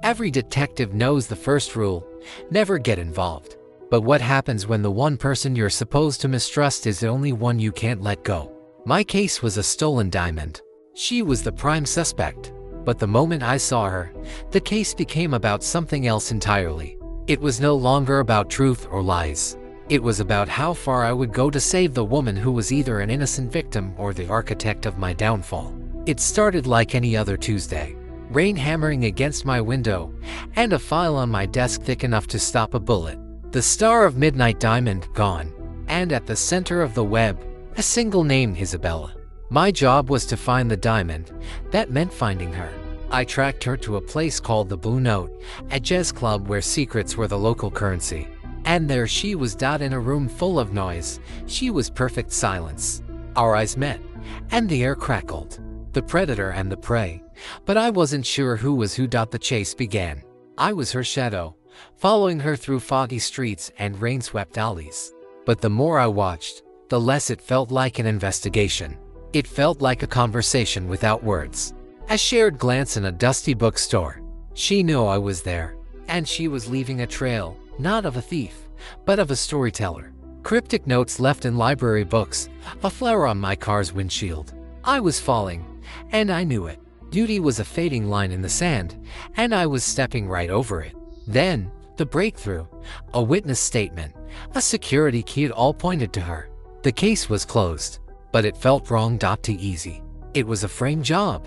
Every detective knows the first rule: never get involved. But what happens when the one person you're supposed to mistrust is the only one you can't let go? My case was a stolen diamond. She was the prime suspect. But the moment I saw her, the case became about something else entirely. It was no longer about truth or lies. It was about how far I would go to save the woman who was either an innocent victim or the architect of my downfall. It started like any other Tuesday. Rain hammering against my window, and a file on my desk thick enough to stop a bullet. The star of Midnight Diamond gone, and at the center of the web, a single name: Isabella. My job was to find the diamond. That meant finding her. I tracked her to a place called the Blue Note, a jazz club where secrets were the local currency. And there she was, in a room full of noise. She was perfect silence. Our eyes met, and the air crackled. The predator and the prey. But I wasn't sure who was who. The chase began. I was her shadow, following her through foggy streets and rain-swept alleys. But the more I watched, the less it felt like an investigation. It felt like a conversation without words. A shared glance in a dusty bookstore. She knew I was there, and she was leaving a trail, not of a thief, but of a storyteller. Cryptic notes left in library books, a flower on my car's windshield. I was falling, and I knew it. Duty was a fading line in the sand, and I was stepping right over it. Then, the breakthrough, a witness statement, a security key. It all pointed to her. The case was closed, but it felt wrong. Too easy. It was a frame job,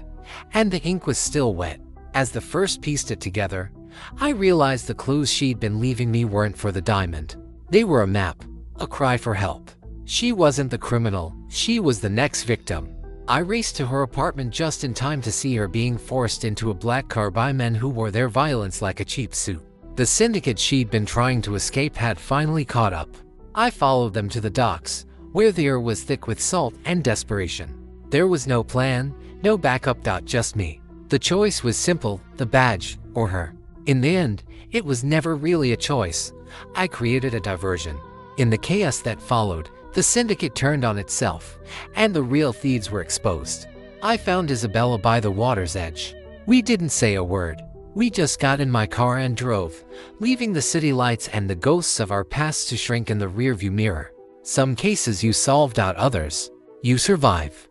and the ink was still wet. As the first pieced it together, I realized the clues she'd been leaving me weren't for the diamond. They were a map, a cry for help. She wasn't the criminal, she was the next victim. I raced to her apartment just in time to see her being forced into a black car by men who wore their violence like a cheap suit. The syndicate she'd been trying to escape had finally caught up. I followed them to the docks, where the air was thick with salt and desperation. There was no plan, no backup. Just me. The choice was simple: the badge or her. In the end, it was never really a choice. I created a diversion. In the chaos that followed, the syndicate turned on itself, and the real thieves were exposed. I found Isabella by the water's edge. We didn't say a word. We just got in my car and drove, leaving the city lights and the ghosts of our past to shrink in the rearview mirror. Some cases you solved, others you survive.